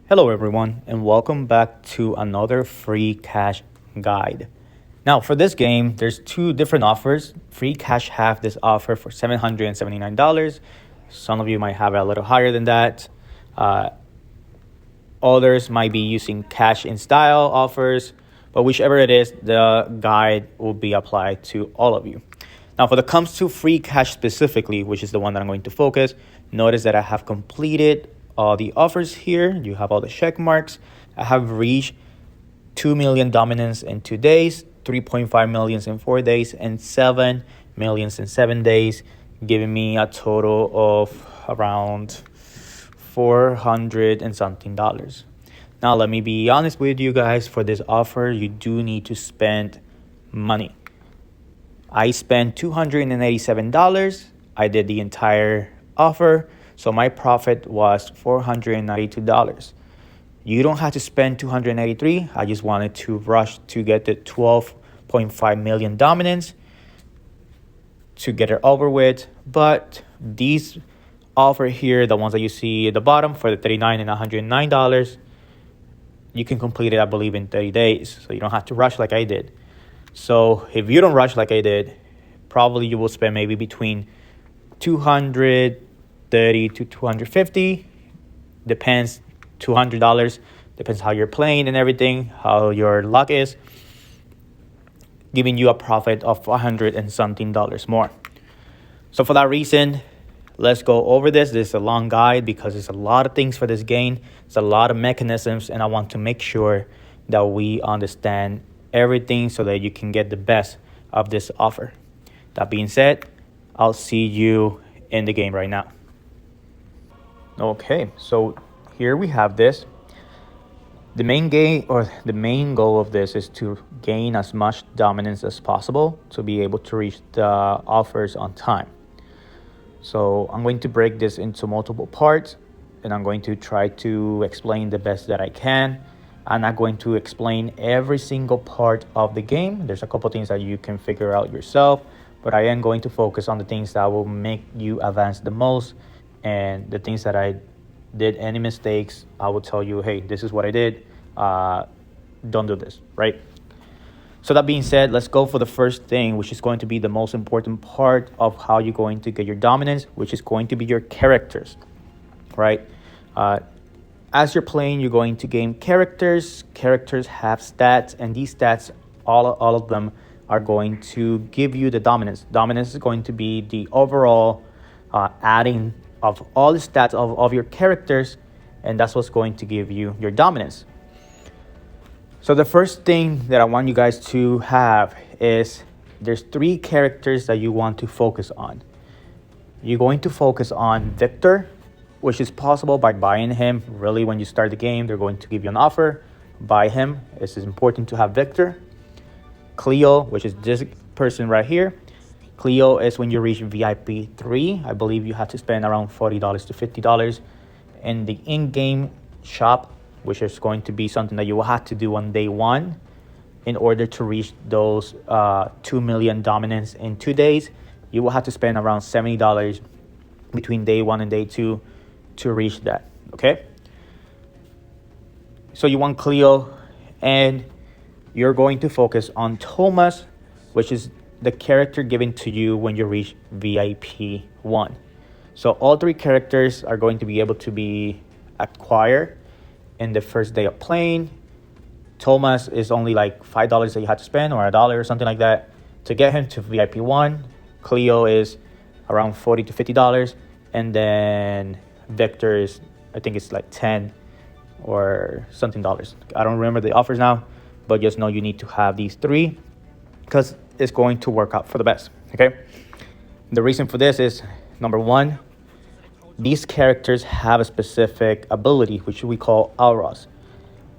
Hello everyone and welcome back to another Freecash guide. Now for this game, there's two different offers. Freecash have this offer for $779. Some of you might have it a little higher than that. Others might be using cash in style offers, but whichever it is, the guide will be applied to all of you. Now when it comes to Freecash specifically, which is the one that I'm going to focus, notice that I have completed all the offers here. You have all the check marks. I have reached 2 million dominance in 2 days, 3.5 millions in 4 days, and 7 millions in 7 days, giving me a total of around 400 and something dollars. Now let me be honest with you guys, for this offer you do need to spend money. I spent $287. I did the entire offer, so my profit was $492. You don't have to spend $283. I just wanted to rush to get the 12.5 million dominance to get it over with. But these offer here, the ones that you see at the bottom for the $39 and $109, you can complete it, I believe, in 30 days. So you don't have to rush like I did. So if you don't rush like I did, probably you will spend maybe between $230 to $250, depends. $200 depends how you're playing and everything, how your luck is, giving you a profit of $100 and something more. So for that reason, let's go over this. This is a long guide because there's a lot of things for this game. It's a lot of mechanisms, and I want to make sure that we understand everything so that you can get the best of this offer. That being said, I'll see you in the game right now. Okay, so here we have this. The main goal of this is to gain as much dominance as possible to be able to reach the offers on time. So I'm going to break this into multiple parts, and I'm going to try to explain the best that I can. I'm not going to explain every single part of the game. There's a couple things that you can figure out yourself, but I am going to focus on the things that will make you advance the most, and the things that I did any mistakes, I will tell you, hey, this is what I did. Don't do this, right? So that being said, let's go for the first thing, which is going to be the most important part of how you're going to get your dominance, which is going to be your characters, right? As you're playing, you're going to gain characters. Characters have stats, and these stats, all of them, are going to give you the dominance. Dominance is going to be the overall adding of all the stats of your characters, and that's what's going to give you your dominance. So the first thing that I want you guys to have is there's 3 characters that you want to focus on. You're going to focus on Victor, which is possible by buying him. Really, when you start the game, they're going to give you an offer. Buy him. This is important to have Victor. Cleo, which is this person right here. Cleo is when you reach VIP 3. I believe you have to spend around $40 to $50 in the in-game shop, which is going to be something that you will have to do on day 1 in order to reach those 2 million dominance in 2 days. You will have to spend around $70 between day 1 and day 2 to reach that, okay? So you want Cleo, and you're going to focus on Thomas, which is the character given to you when you reach VIP 1. So all 3 characters are going to be able to be acquired in the first day of playing. Thomas is only like $5 that you have to spend, or $1 or something like that, to get him to VIP 1. Cleo is around $40 to $50, and then Victor is, I think it's like 10 or something dollars. I don't remember the offers now, but just know you need to have these 3 because it's going to work out for the best, okay? The reason for this is, number 1, these characters have a specific ability, which we call auras.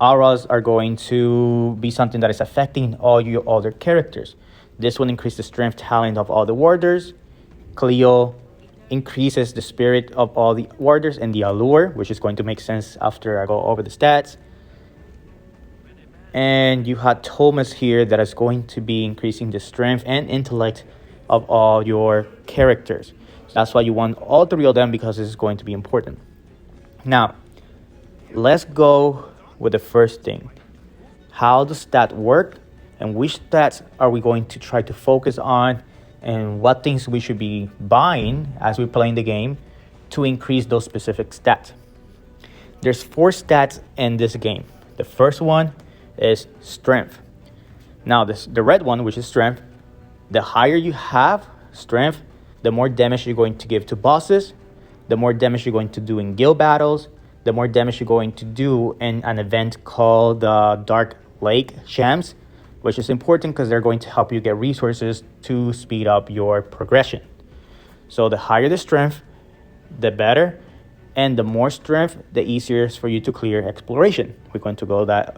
Auras are going to be something that is affecting all your other characters. This will increase the strength talent of all the warders. Cleo increases the spirit of all the warders and the allure, which is going to make sense after I go over the stats. And you had Thomas here that is going to be increasing the strength and intellect of all your characters. That's why you want all 3 of them, because this is going to be important. Now, Let's go with the first thing. How does that work, and which stats are we going to try to focus on, and what things we should be buying as we're playing the game to increase those specific stats? There's 4 stats in this game. The first one is strength. Now the red one, which is strength, the higher you have strength, the more damage you're going to give to bosses, the more damage you're going to do in guild battles, the more damage you're going to do in an event called the Dark Lake Shams, which is important because they're going to help you get resources to speed up your progression. So the higher the strength, the better, and the more strength, the easier it is for you to clear exploration. We're going to go that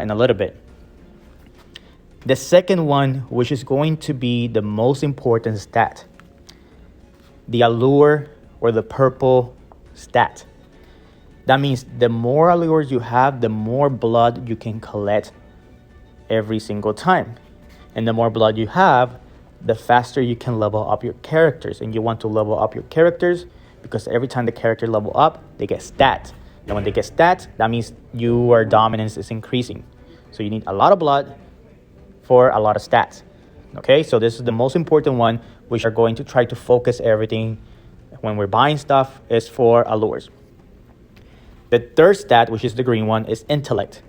in a little bit. The second one, which is going to be the most important stat, the allure or the purple stat. That means the more allures you have, the more blood you can collect every single time. And the more blood you have, the faster you can level up your characters. And you want to level up your characters because every time the character level up, they get stats. And when they get stats, that means your dominance is increasing. So you need a lot of blood for a lot of stats. Okay, so this is the most important one, which are going to try to focus everything when we're buying stuff, is for allures. The third stat, which is the green one, is intellect.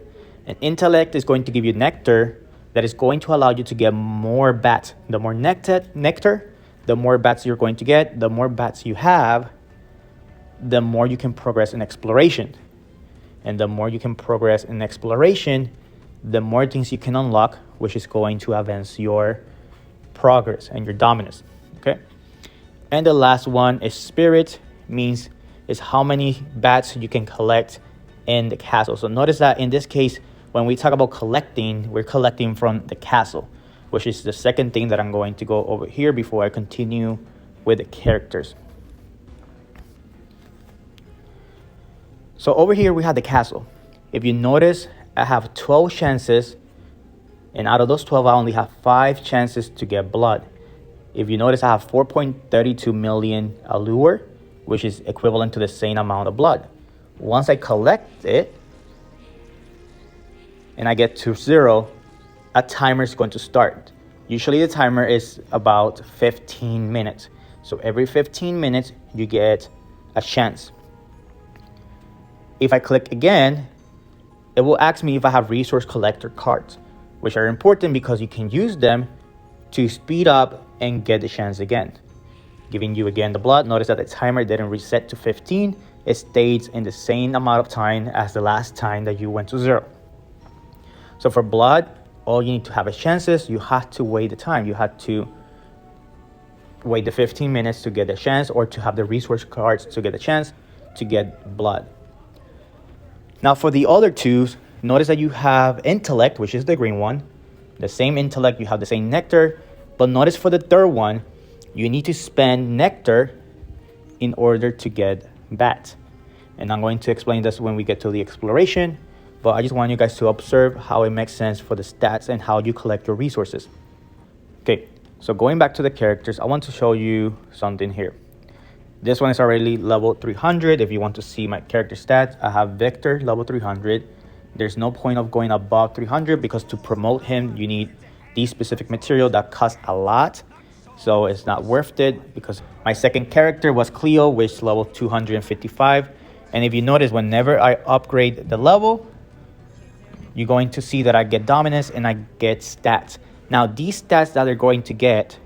And intellect is going to give you nectar that is going to allow you to get more bats. The more nectar, the more bats you're going to get. The more bats you have, the more you can progress in exploration. And the more you can progress in exploration, the more things you can unlock, which is going to advance your progress and your dominance. Okay. And the last one is spirit, means is how many bats you can collect in the castle. So notice that in this case, when we talk about collecting, we're collecting from the castle, which is the second thing that I'm going to go over here before I continue with the characters. So over here we have the castle. If you notice, I have 12 chances, and out of those 12, I only have 5 chances to get blood. If you notice, I have 4.32 million allure, which is equivalent to the same amount of blood. Once I collect it, and I get to 0, a timer is going to start. Usually the timer is about 15 minutes. So every 15 minutes, you get a chance. If I click again, it will ask me if I have resource collector cards, which are important because you can use them to speed up and get the chance again. Giving you again the blood. Notice that the timer didn't reset to 15. It stays in the same amount of time as the last time that you went to 0. So for blood, all you need to have is chances. You have to wait the time. You have to wait the 15 minutes to get the chance, or to have the resource cards to get the chance to get blood. Now for the other two, notice that you have intellect, which is the green one. The same intellect, you have the same nectar. But notice for the third one, you need to spend nectar in order to get bats. And I'm going to explain this when we get to the exploration. But I just want you guys to observe how it makes sense for the stats and how you collect your resources. Okay, so going back to the characters, I want to show you something here. This one is already level 300. If you want to see my character stats, I have Victor, level 300. There's no point of going above 300 because to promote him, you need these specific material that costs a lot. So it's not worth it, because my second character was Cleo, which is level 255. And if you notice, whenever I upgrade the level, you're going to see that I get dominance and I get stats. Now, these stats that they're going to get,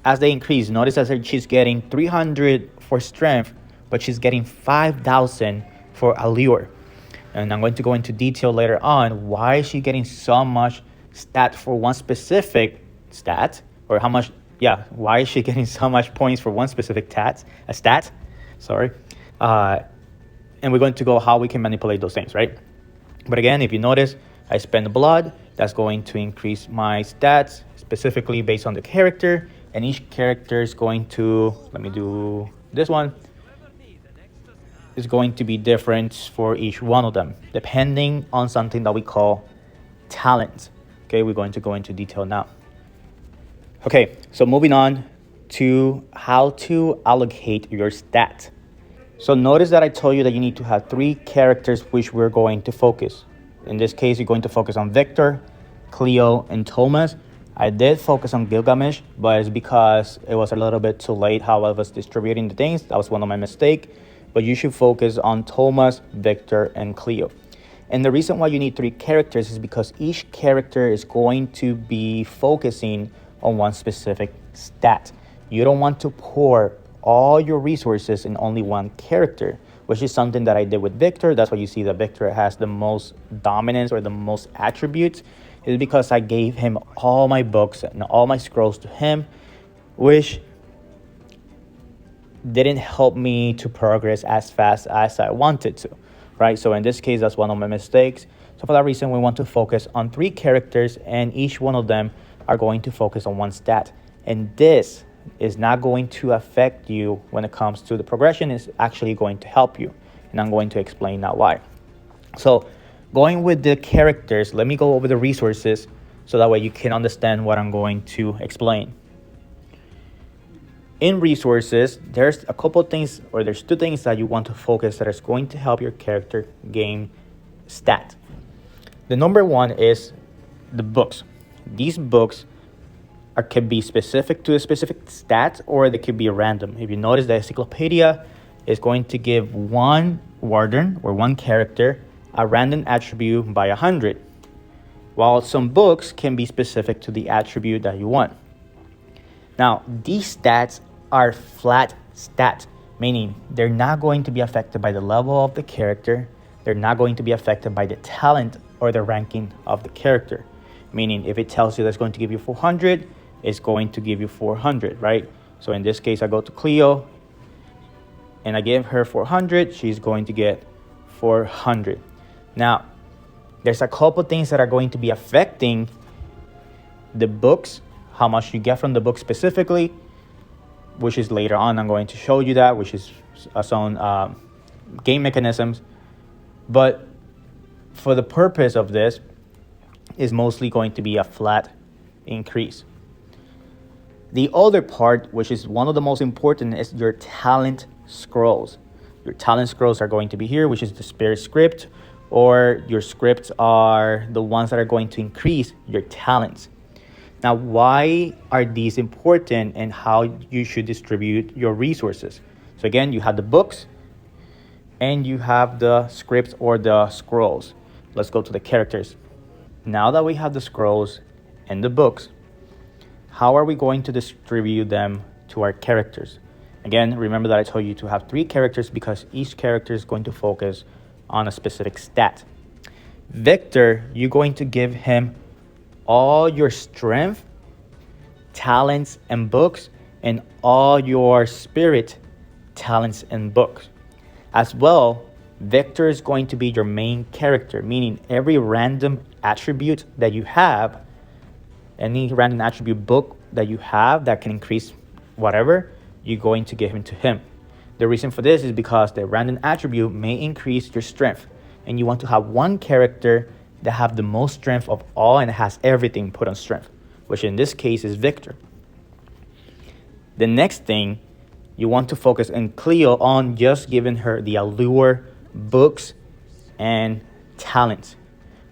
as they increase, notice that she's getting 300 for strength, but she's getting 5,000 for allure. And I'm going to go into detail later on why is she getting so much stat for one specific stat, or how much, why is she getting so much points for one specific stat, sorry. And we're going to go how we can manipulate those things, right? But again, if you notice, I spend blood, that's going to increase my stats, specifically based on the character. And each character is going to, let me do this one, is going to be different for each one of them, depending on something that we call talent. Okay, we're going to go into detail now. Okay, so moving on to how to allocate your stat. So notice that I told you that you need to have 3 characters which we're going to focus. In this case, you're going to focus on Victor, Cleo, and Thomas. I did focus on Gilgamesh, but it's because it was a little bit too late how I was distributing the things. That was one of my mistakes. But you should focus on Thomas, Victor, and Cleo. And the reason why you need 3 characters is because each character is going to be focusing on one specific stat. You don't want to pour all your resources in only one character, which is something that I did with Victor. That's why you see that Victor has the most dominance or the most attributes, is because I gave him all my books and all my scrolls to him, which didn't help me to progress as fast as I wanted to, right? So in this case, that's one of my mistakes. So for that reason, we want to focus on 3 characters, and each one of them are going to focus on one stat. And this is not going to affect you when it comes to the progression. It's actually going to help you, and I'm going to explain now why. So going with the characters, let me go over the resources so that way you can understand what I'm going to explain. In resources, there's a couple things, or there's 2 things that you want to focus that is going to help your character gain stat. The number 1 is the books. These books can be specific to a specific stat, or they could be random. If you notice, the encyclopedia is going to give one warden or one character a random attribute by 100, while some books can be specific to the attribute that you want. Now, these stats are flat stats, meaning they're not going to be affected by the level of the character. They're not going to be affected by the talent or the ranking of the character. Meaning, if it tells you that's going to give you 400, it's going to give you 400, right? So in this case, I go to Cleo and I give her 400. She's going to get 400. Now, there's a couple things that are going to be affecting the books, how much you get from the book specifically, which is later on. I'm going to show you that, which is some game mechanisms. But for the purpose of this, is mostly going to be a flat increase. The other part, which is one of the most important, is your talent scrolls. Your talent scrolls are going to be here, which is the spirit script, or your scripts are the ones that are going to increase your talents. Now, why are these important and how you should distribute your resources? So again, you have the books and you have the scripts or the scrolls. Let's go to the characters. Now that we have the scrolls and the books, how are we going to distribute them to our characters? Again, remember that I told you to have 3 characters because each character is going to focus on a specific stat. Victor, you're going to give him all your strength, talents, and books, and all your spirit, talents, and books. As well, Victor is going to be your main character, meaning every random attribute that you have, any random attribute book that you have that can increase whatever, you're going to give him to him. The reason for this is because the random attribute may increase your strength, and you want to have one character that have the most strength of all and has everything put on strength, which in this case is Victor. The next thing, you want to focus in Cleo on just giving her the allure, books, and talents.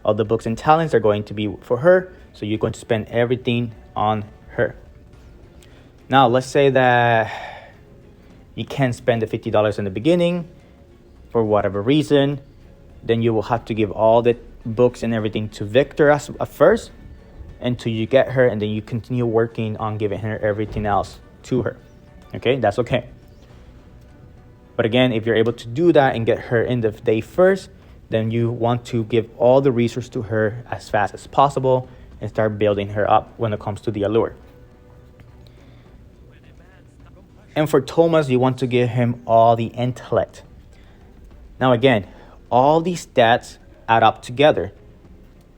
All the books and talents are going to be for her, so you're going to spend everything on her. Now, let's say that you can't spend the $50 in the beginning for whatever reason. Then you will have to give all the books and everything to Victor at first until you get her, and then you continue working on giving her everything else to her. Okay, that's okay. But again, if you're able to do that and get her in the day first, then you want to give all the resources to her as fast as possible and start building her up when it comes to the allure. And for Thomas, you want to give him all the intellect. Now again, all these stats add up together.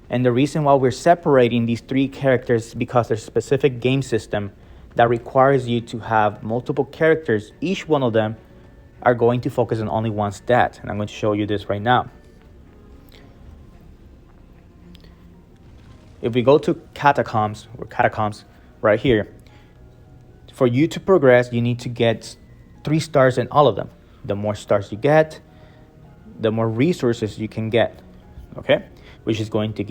And the reason why we're separating these 3 characters is because there's a specific game system that requires you to have multiple characters. Each one of them are going to focus on only one stat. And I'm going to show you this right now. If we go to catacombs right here, for you to progress, you need to get 3 stars in all of them. the more stars you get, the more resources you can get, okay? Which is going to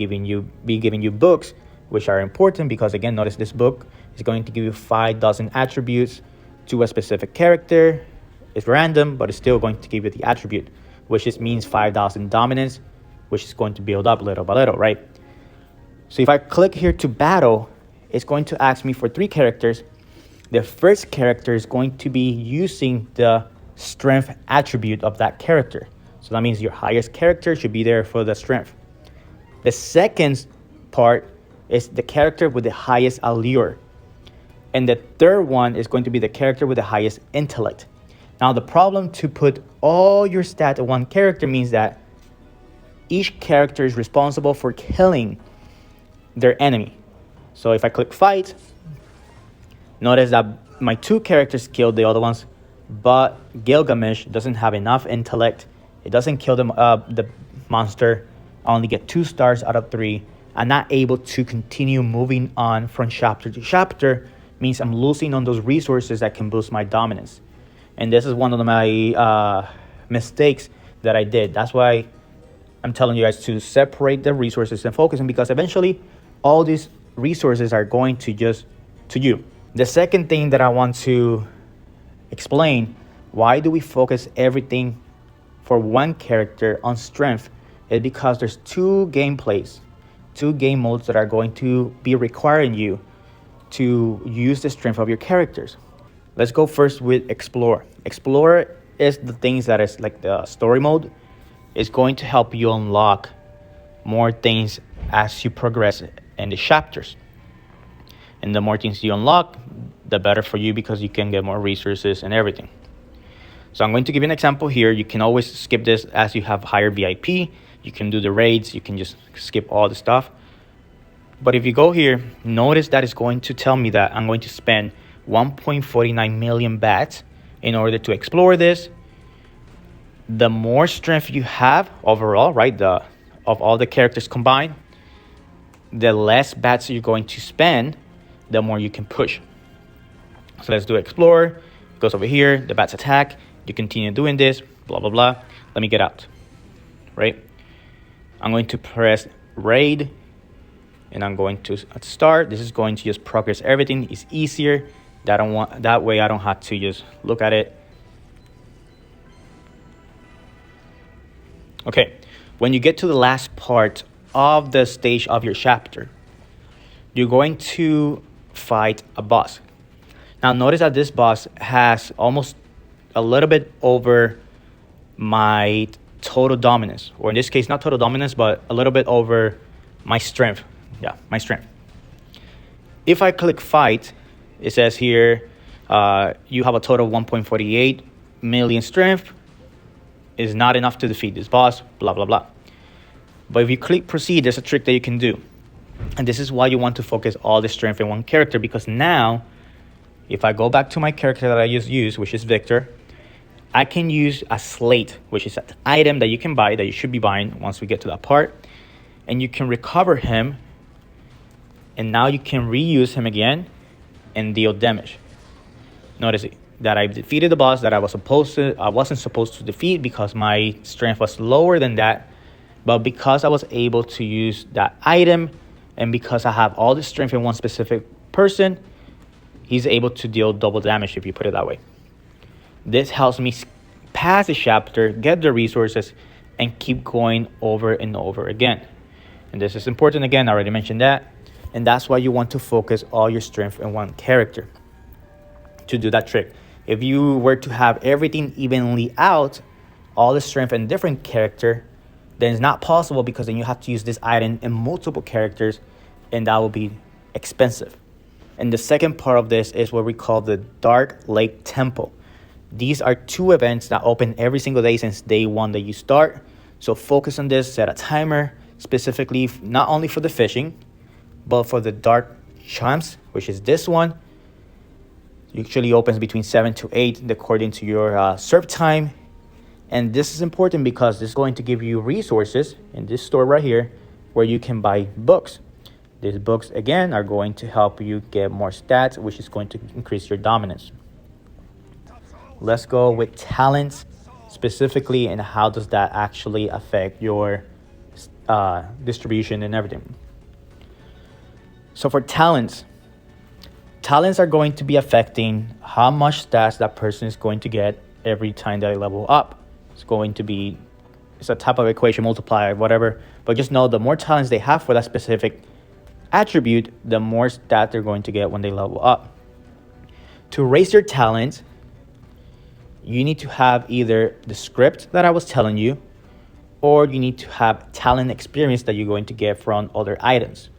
be giving you books, which are important because, again, notice this book is going to give you 5 dozen attributes to a specific character. It's random, but it's still going to give you the attribute, which just means 5,000 dominance, which is going to build up little by little, right? So if I click here to battle, it's going to ask me for 3 characters. The first character is going to be using the strength attribute of that character. So that means your highest character should be there for the strength. The second part is the character with the highest allure. And the third one is going to be the character with the highest intellect. Now, the problem to put all your stats in one character means that each character is responsible for killing their enemy. So if I click fight, notice that my 2 characters killed the other ones, but Gilgamesh doesn't have enough intellect. It doesn't kill the monster. I only get 2 stars out of 3. I'm not able to continue moving on from chapter to chapter. Means I'm losing on those resources that can boost my dominance. And this is one of my mistakes that I did. That's why I'm telling you guys to separate the resources and focus on, because eventually all these resources are going to just to you. The second thing that I want to explain, why do we focus everything for one character on strength, is because there's 2 gameplays, 2 game modes that are going to be requiring you to use the strength of your characters. Let's go first with Explore. Explore is the things that is like the story mode. It's going to help you unlock more things as you progress in the chapters. And the more things you unlock, the better for you, because you can get more resources and everything. So I'm going to give you an example here. You can always skip this as you have higher VIP. You can do the raids. You can just skip all the stuff. But if you go here, notice that it's going to tell me that I'm going to spend 1.49 million bats in order to explore this. The more strength you have overall, right, of all the characters combined, the less bats you're going to spend, the more you can push. So let's do Explore. It goes over here, the bats attack. You continue doing this, blah, blah, blah. Let me get out, right? I'm going to press Raid, and I'm going to start. This is going to just progress everything. It's easier. That way I don't have to just look at it. Okay, when you get to the last part of the stage of your chapter, you're going to fight a boss. Now notice that this boss has almost a little bit over my total dominance, or in this case, not total dominance, but a little bit over my strength. Yeah, my strength. If I click fight, it says here, you have a total of 1.48 million strength. Is not enough to defeat this boss, blah, blah, blah. But if you click proceed, there's a trick that you can do. And this is why you want to focus all the strength in one character, because now, if I go back to my character that I just used, which is Victor, I can use a slate, which is an item that you can buy, that you should be buying once we get to that part. And you can recover him, and now you can reuse him again and deal damage. Notice it, that I defeated the boss that I wasn't supposed to defeat because my strength was lower than that. But because I was able to use that item, and because I have all the strength in one specific person, he's able to deal double damage, if you put it that way. This helps me pass the chapter, get the resources, and keep going over and over again. And this is important again, I already mentioned that. And that's why you want to focus all your strength in one character to do that trick. If you were to have everything evenly out, all the strength in different character, then it's not possible, because then you have to use this item in multiple characters, and that will be expensive. And the second part of this is what we call the Dark Lake Temple. These are 2 events that open every single day since day 1 that you start. So focus on this, set a timer, specifically not only for the fishing, but for the dark chumps, which is this one. Usually opens between 7 to 8 according to your serve time. And this is important because this is going to give you resources in this store right here where you can buy books. These books, again, are going to help you get more stats, which is going to increase your dominance. Let's go with talents. specifically, and how does that actually affect your distribution and everything. So for talents are going to be affecting how much stats that person is going to get every time they level up. It's a type of equation multiplier, whatever. But just know the more talents they have for that specific attribute, the more stat they're going to get when they level up. To raise your talent, you need to have either the script that I was telling you, or you need to have talent experience that you're going to get from other items.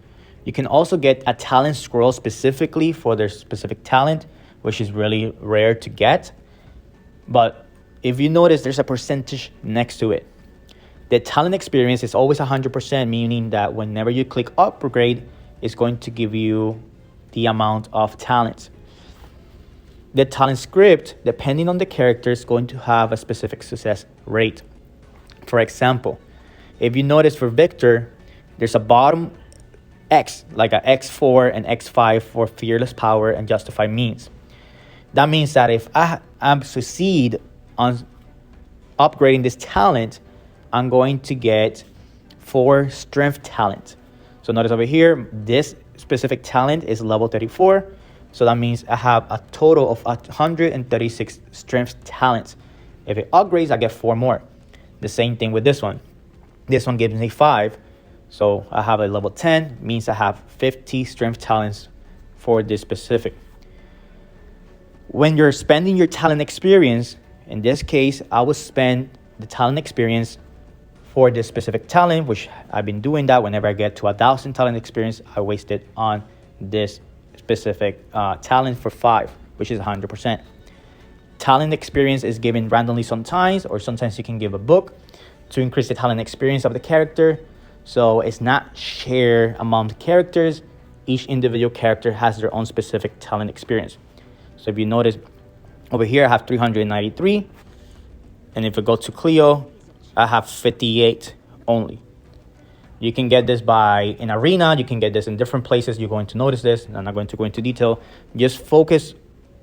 You can also get a talent scroll specifically for their specific talent, which is really rare to get. But if you notice, there's a percentage next to it. The talent experience is always 100%, meaning that whenever you click upgrade, it's going to give you the amount of talent. The talent script, depending on the character, is going to have a specific success rate. For example, if you notice for Victor, there's a bottom X, like a X4 and X5 for fearless power and justified means. That means that if I succeed on upgrading this talent, I'm going to get 4 strength talent. So notice over here, this specific talent is level 34. So that means I have a total of 136 strength talents. If it upgrades, I get 4 more. The same thing with this one. This one gives me 5. So I have a level 10, means I have 50 strength talents for this specific. When you're spending your talent experience, in this case, I will spend the talent experience for this specific talent, which I've been doing that whenever I get to 1,000 talent experience, I waste it on this specific talent for 5, which is 100%. Talent experience is given randomly sometimes, or sometimes you can give a book to increase the talent experience of the character. So it's not shared among the characters. Each individual character has their own specific talent experience. So if you notice over here, I have 393. And if I go to Cleo, I have 58 only. You can get this in Arena. You can get this in different places. You're going to notice this. I'm not going to go into detail. Just focus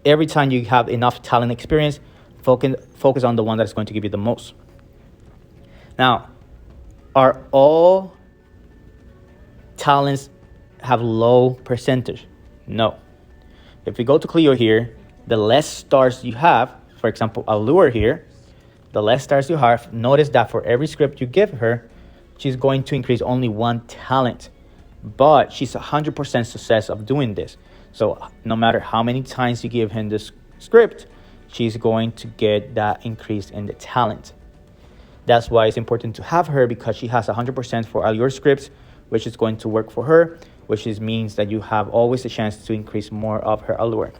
every time you have enough talent experience. Focus on the one that's going to give you the most. Now, are all talents have low percentage? No. If we go to Cleo here, the less stars you have, for example, Allure here, the less stars you have, notice that for every script you give her, she's going to increase only 1 talent. But she's 100% success of doing this. So no matter how many times you give him this script, she's going to get that increase in the talent. That's why it's important to have her, because she has 100% for all your scripts, which is going to work for her, which means that you have always a chance to increase more of her allure.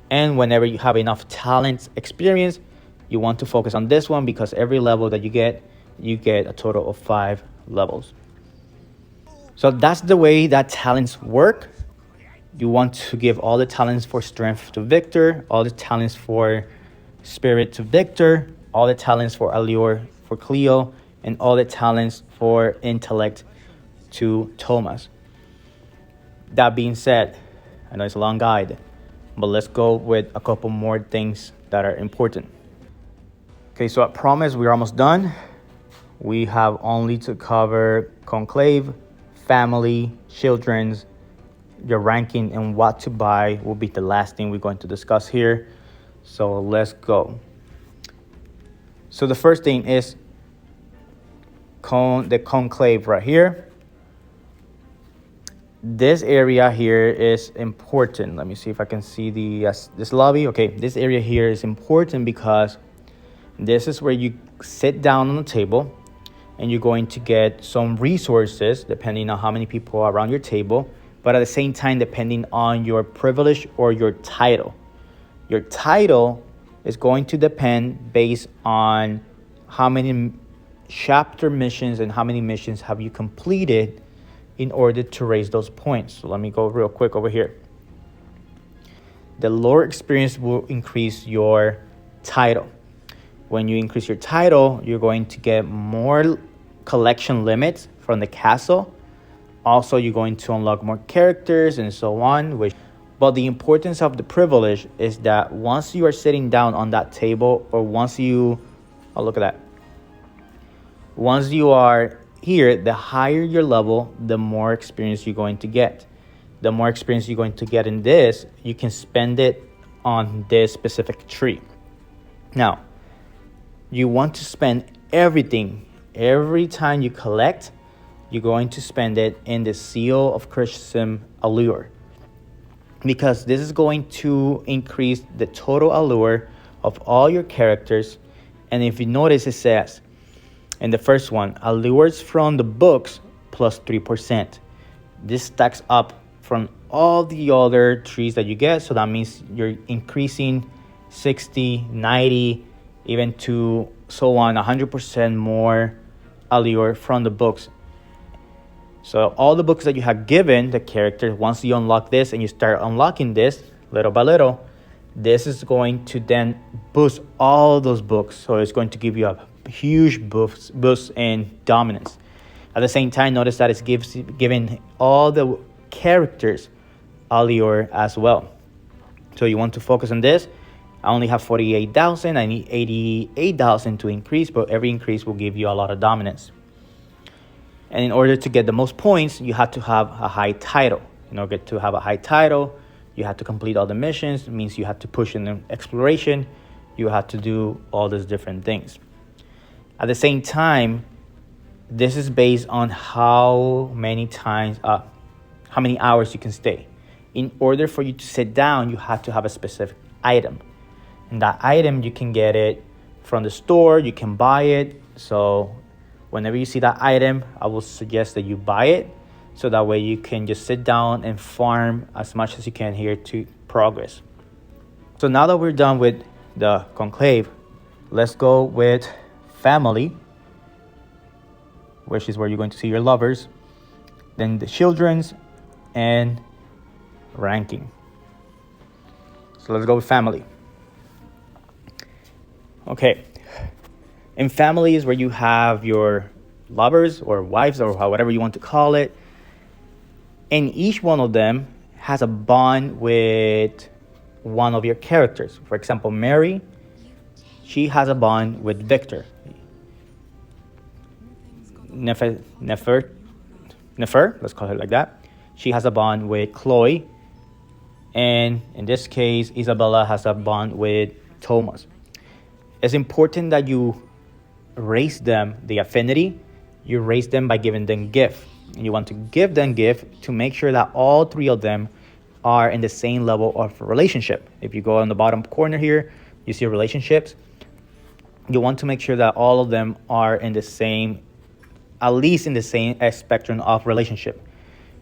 And whenever you have enough talent experience, you want to focus on this one, because every level that you get a total of 5 levels. So that's the way that talents work. You want to give all the talents for strength to Victor, all the talents for spirit to Victor, all the talents for allure for Cleo, and all the talents for intellect to Thomas. That being said, I know it's a long guide, but let's go with a couple more things that are important. Okay, so I promise we're almost done. We have only to cover conclave, family, children's, your ranking, and what to buy will be the last thing we're going to discuss here. So let's go. So the first thing is the conclave right here. This area here is important. Let me see if I can see this lobby. Okay, this area here is important because this is where you sit down on the table and you're going to get some resources depending on how many people are around your table, but at the same time, depending on your privilege or your title. Your title is going to depend based on how many chapter missions and how many missions have you completed in order to raise those points. So let me go real quick over here. The lore experience will increase your title. When you increase your title, you're going to get more collection limits from the castle. Also, you're going to unlock more characters and so on. But the importance of the privilege is that once you are sitting down on that table, or once you Oh, look at that. Once you are here, the higher your level, the more experience you're going to get. The more experience you're going to get in this, you can spend it on this specific tree. Now, you want to spend everything. Every time you collect, you're going to spend it in the seal of criticism allure, because this is going to increase the total allure of all your characters. And if you notice, it says in the first one, allures from the books plus 3%. This stacks up from all the other trees that you get. So that means you're increasing 60, 90, even to so on, 100% more allure from the books. So all the books that you have given the character, once you unlock this and you start unlocking this little by little, this is going to then boost all those books. So it's going to give you a huge boost in dominance. At the same time, notice that it's giving all the characters allure as well. So you want to focus on this. I only have 48,000. I need 88,000 to increase, but every increase will give you a lot of dominance. And in order to get the most points, you have to have a high title. In order to have a high title, you have to complete all the missions. It means you have to push in the exploration. You have to do all these different things. At the same time, this is based on how many hours you can stay. In order for you to sit down, you have to have a specific item. And that item, you can get it from the store. You can buy it. So whenever you see that item, I will suggest that you buy it, so that way you can just sit down and farm as much as you can here to progress. So now that we're done with the conclave, let's go with family, which is where you're going to see your lovers, then the children's, and ranking. So let's go with family. Okay. In family is where you have your lovers or wives or whatever you want to call it. And each one of them has a bond with one of your characters. For example, Mary, she has a bond with Victor. Nefer, let's call it like that. She has a bond with Chloe. And in this case, Isabella has a bond with Thomas. It's important that you raise them, the affinity. You raise them by giving them gift. And you want to give them gift to make sure that all three of them are in the same level of relationship. If you go on the bottom corner here, you see relationships. You want to make sure that all of them are in the same, at least in the same spectrum of relationship.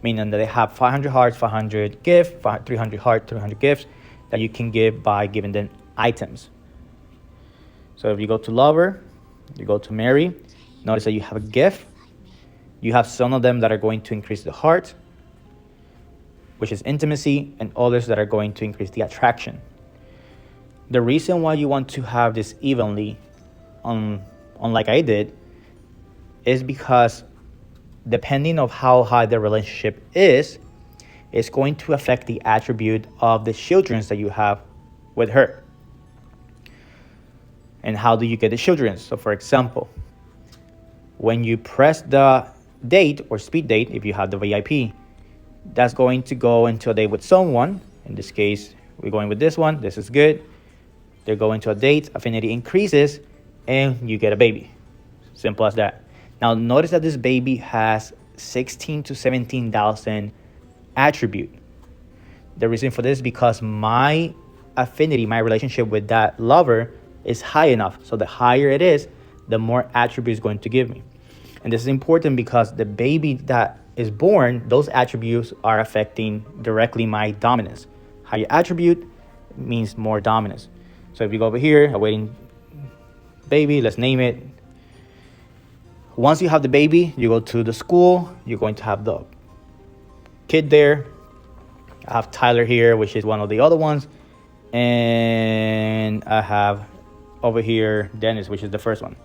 Meaning that they have 500 hearts, 500 gift, 300 hearts, 300 gifts that you can give by giving them items. So if you go to lover, you go to Mary, notice that you have a gift. You have some of them that are going to increase the heart, which is intimacy, and others that are going to increase the attraction. The reason why you want to have this evenly, unlike I did, is because depending on how high the relationship is, it's going to affect the attribute of the children that you have with her. And how do you get the children? So for example, when you press the date or speed date, if you have the VIP, that's going to go into a date with someone. In this case, we're going with this one. This is good. They're going to a date, affinity increases, and you get a baby. Simple as that. Now notice that this baby has 16 to 17,000 attribute. The reason for this is because my affinity, my relationship with that lover is high enough. So the higher it is, the more attributes it's going to give me. And this is important because the baby that is born, those attributes are affecting directly my dominance. Higher attribute means more dominance. So if you go over here, awaiting baby, let's name it. Once you have the baby, you go to the school, you're going to have the kid there. I have Tyler here, which is one of the other ones. And I have over here Dennis, which is the first one.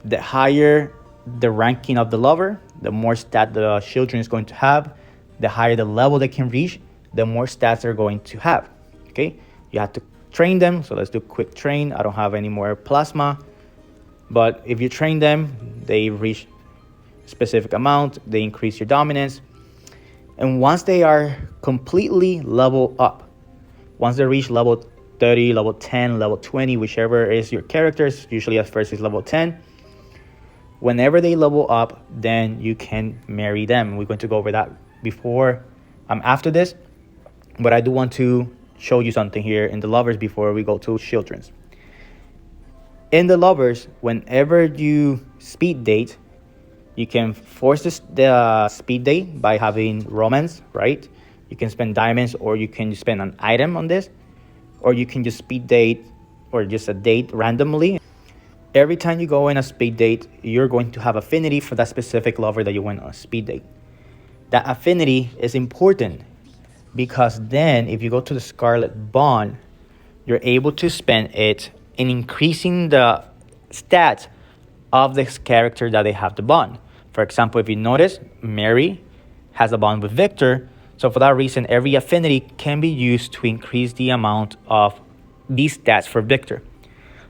The higher the ranking of the lover, the more stat the children is going to have. The higher the level they can reach, the more stats they're going to have. Okay, you have to train them. So let's do quick train. I don't have any more plasma. But if you train them, they reach a specific amount, they increase your dominance. And once they are completely level up, once they reach level 30, level 10, level 20, whichever is your characters, usually at first is level 10. Whenever they level up, then you can marry them. We're going to go over that after this. But I do want to show you something here in the lovers before we go to children's. In the lovers, whenever you speed date, you can force the speed date by having romance, right? You can spend diamonds, or you can spend an item on this, or you can just speed date or just a date randomly. Every time you go in a speed date, you're going to have affinity for that specific lover that you went on a speed date. That affinity is important because then if you go to the Scarlet Bond, you're able to spend it in increasing the stats of this character that they have the bond. For example, if you notice, Mary has a bond with Victor. So for that reason, every affinity can be used to increase the amount of these stats for Victor.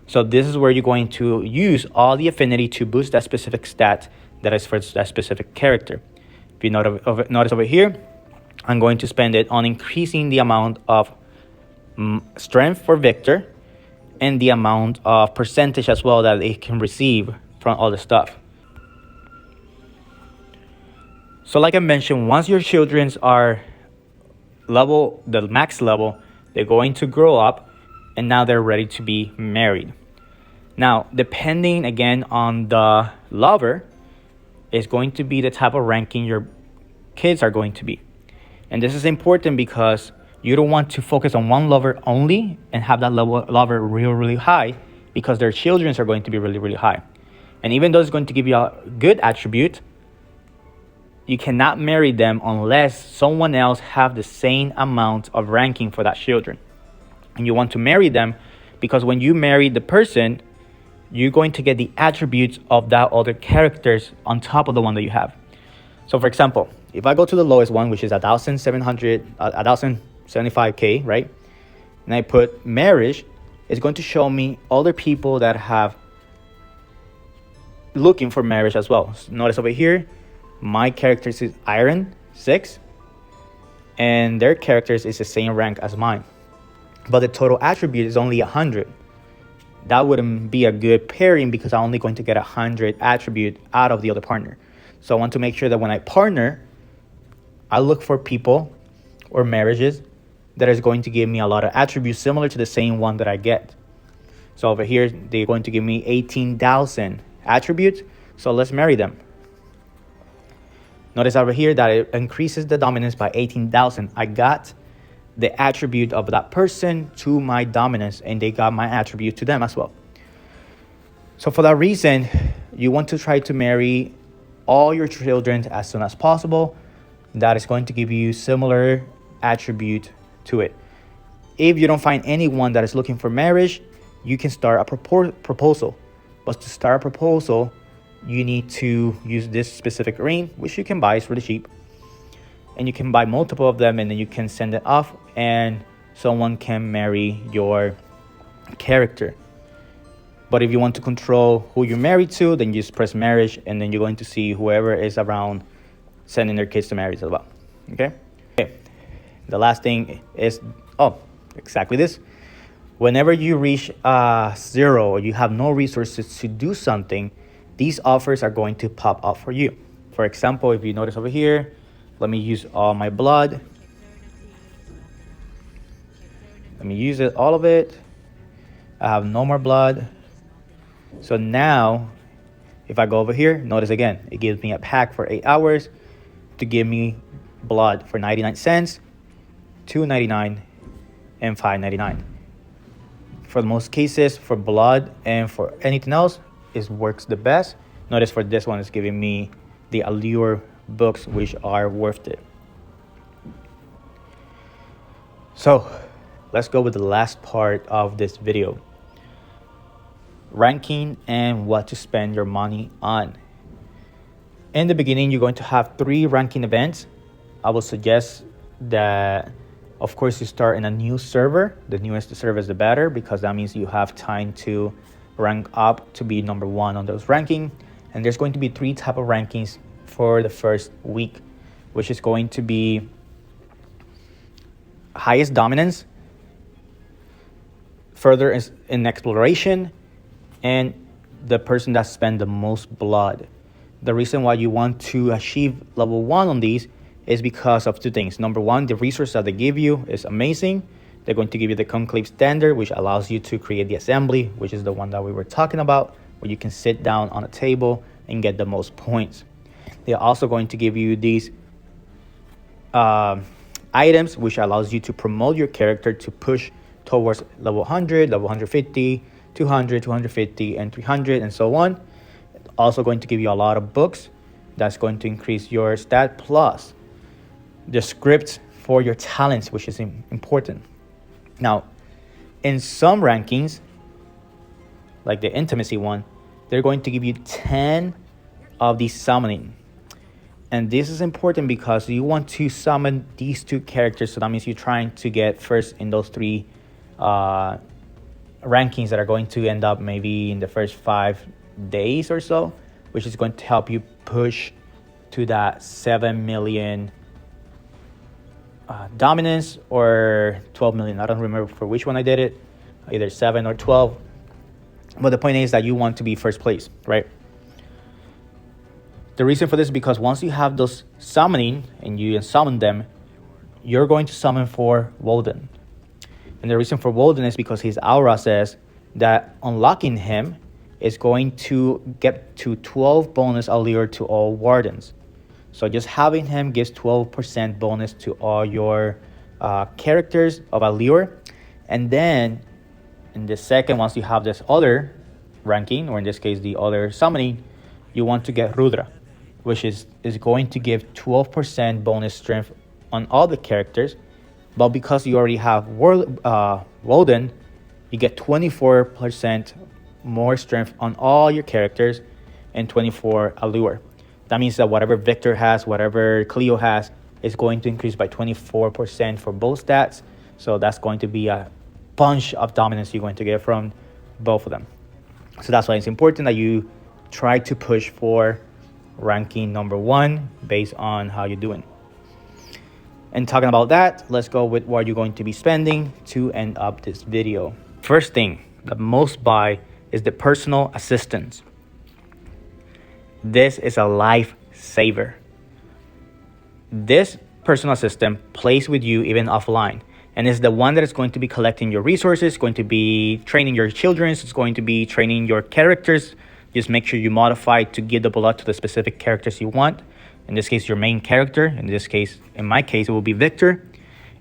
So this is where you're going to use all the affinity to boost that specific stat that is for that specific character. If you notice over here, I'm going to spend it on increasing the amount of strength for Victor and the amount of percentage as well that it can receive from all the stuff. So like I mentioned, once your children are the max level, they're going to grow up and now they're ready to be married. Now, depending again on the lover, is going to be the type of ranking your kids are going to be. And this is important because you don't want to focus on one lover only and have that lover really high, because their children are going to be really high. And even though it's going to give you a good attribute, you cannot marry them unless someone else have the same amount of ranking for that children. And you want to marry them because when you marry the person, you're going to get the attributes of that other characters on top of the one that you have. So for example, if I go to the lowest one, which is 1,075K, right? And I put marriage, it's going to show me other people that have looking for marriage as well. So notice over here, my characters is Iron 6, and their characters is the same rank as mine. But the total attribute is only 100. That wouldn't be a good pairing because I'm only going to get 100 attribute out of the other partner. So I want to make sure that when I partner, I look for people or marriages that is going to give me a lot of attributes similar to the same one that I get. So over here, they're going to give me 18,000 attributes. So let's marry them. Notice over here that it increases the dominance by 18,000. I got the attribute of that person to my dominance, and they got my attribute to them as well. So for that reason, you want to try to marry all your children as soon as possible. That is going to give you similar attribute to it. If you don't find anyone that is looking for marriage, you can start a proposal. But to start a proposal, you need to use this specific ring, which you can buy, it's really cheap. And you can buy multiple of them, and then you can send it off and someone can marry your character. But if you want to control who you're married to, then you just press marriage, and then you're going to see whoever is around sending their kids to marriage as well. Okay. The last thing is, exactly this. Whenever you reach 0 or you have no resources to do something, these offers are going to pop up for you. For example, if you notice over here, let me use all my blood. Let me use it, all of it. I have no more blood. So now, if I go over here, notice again, it gives me a pack for 8 hours to give me blood for 99 cents, $2.99, and $5.99. For most cases, for blood and for anything else, it works the best. Notice for this one, it's giving me the Allure books, which are worth it. So let's go with the last part of this video. Ranking and what to spend your money on. In the beginning, you're going to have 3 ranking events. I would suggest that, of course, you start in a new server. The newest the server is the better, because that means you have time to rank up to be number one on those rankings. And there's going to be 3 type of rankings for the first week, which is going to be highest dominance, further in exploration, and the person that spent the most blood. The reason why you want to achieve level 1 on these is because of 2 things. Number 1, the resource that they give you is amazing. They're going to give you the conclave standard, which allows you to create the assembly, which is the one that we were talking about, where you can sit down on a table and get the most points. They're also going to give you these items, which allows you to promote your character to push towards level 100, level 150, 200, 250, and 300, and so on. Also going to give you a lot of books. That's going to increase your stat, plus the scripts for your talents, which is important. Now, in some rankings, like the intimacy one, they're going to give you 10 of these summoning. And this is important because you want to summon these 2 characters. So that means you're trying to get first in those 3 rankings that are going to end up maybe in the first 5 days or so, which is going to help you push to that 7 million dominance or 12 million. I don't remember for which one I did it, either 7 or 12. But the point is that you want to be first place, right? The reason for this is because once you have those summoning and you summon them, you're going to summon for Woden. And the reason for Woden is because his aura says that unlocking him is going to get to 12 bonus allure to all wardens. So just having him gives 12% bonus to all your characters of allure. And then in the second, once you have this other ranking, or in this case the other summoning, you want to get Rudra, which is going to give 12% bonus strength on all the characters. But because you already have Woden, you get 24% more strength on all your characters and 24 allure. That means that whatever Victor has, whatever Cleo has, is going to increase by 24% for both stats. So that's going to be a bunch of dominance you're going to get from both of them. So that's why it's important that you try to push for ranking number 1 based on how you're doing. And talking about that, let's go with what you're going to be spending to end up this video. First thing, the most buy is the personal assistant. This is a lifesaver. This personal assistant plays with you even offline, and is the one that is going to be collecting your resources, going to be training your children, it's going to be training your characters. Just make sure you modify to give the blood to the specific characters you want. In this case, your main character. In this case, in my case, it will be Victor.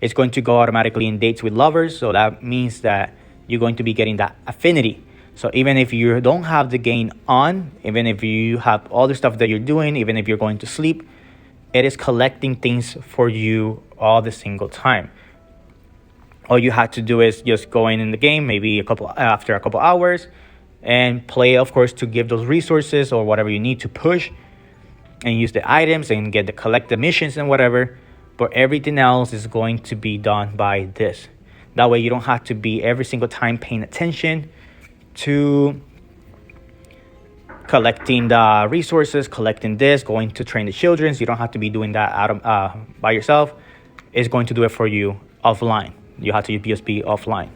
It's going to go automatically in dates with lovers. So that means that you're going to be getting that affinity. So even if you don't have the gain on, even if you have all the stuff that you're doing, even if you're going to sleep, it is collecting things for you all the single time. All you have to do is just go in the game, maybe after a couple hours, and play, of course, to give those resources or whatever you need to push, and use the items and collect the missions and whatever. But everything else is going to be done by this. That way you don't have to be every single time paying attention to collecting the resources, collecting this, going to train the children. So you don't have to be doing that by yourself. It's going to do it for you offline. You have to just be offline.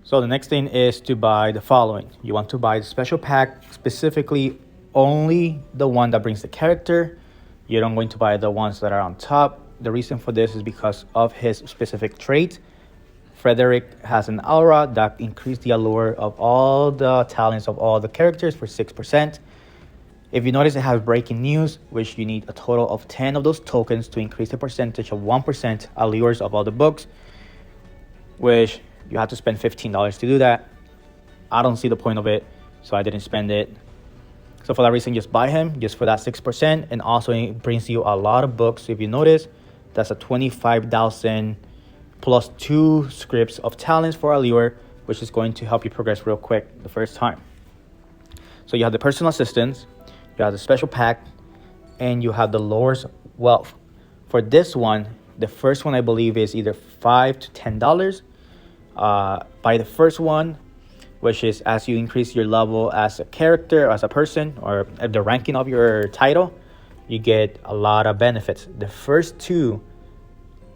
So the next thing is to buy the following. You want to buy the special pack, specifically only the one that brings the character. You're not going to buy the ones that are on top. The reason for this is because of his specific trait. Frederick has an aura that increases the allure of all the talents of all the characters for 6%. If you notice, it has breaking news, which you need a total of 10 of those tokens to increase the percentage of 1% allures of all the books, which you have to spend $15 to do that. I don't see the point of it, so I didn't spend it. So for that reason, just buy him, just for that 6%. And also it brings you a lot of books. If you notice, that's a 25,000 plus 2 scripts of talents for allure, which is going to help you progress real quick the first time. So you have the personal assistants, you have the special pack, and you have the Lord's Wealth. For this one, the first one I believe is either $5 to $10. By the first one, which is as you increase your level as a character, as a person, or the ranking of your title, you get a lot of benefits. The first two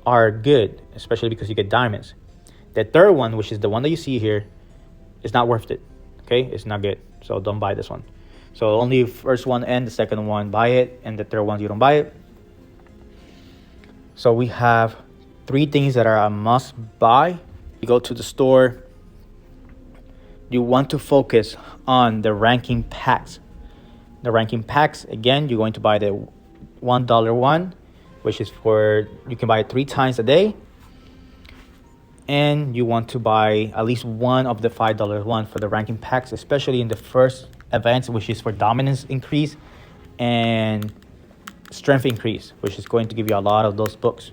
are good, especially because you get diamonds. The third one, which is the one that you see here, is not worth it. Okay, it's not good, so don't buy this one. So only first one and the second one buy it, and the third one you don't buy it. So we have 3 things that are a must buy. You go to the store, you want to focus on the ranking packs. The ranking packs, again, you're going to buy the $1 one, which is for, you can buy it 3 times a day. And you want to buy at least one of the $5 one for the ranking packs, especially in the first events, which is for dominance increase and strength increase, which is going to give you a lot of those books.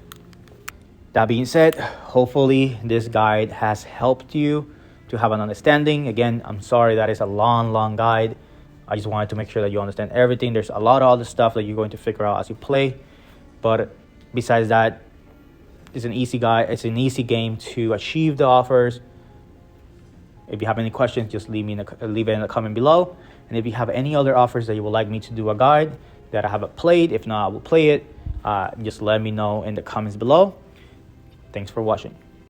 That being said, hopefully this guide has helped you to have an understanding. Again, I'm sorry that it's a long guide. I just wanted to make sure that you understand everything. There's a lot of other stuff that you're going to figure out as you play. But besides that, it's an easy guide. It's an easy game to achieve the offers. If you have any questions, just leave it in the comment below. And if you have any other offers that you would like me to do a guide that I haven't played, if not, I will play it. Just let me know in the comments below. Thanks for watching.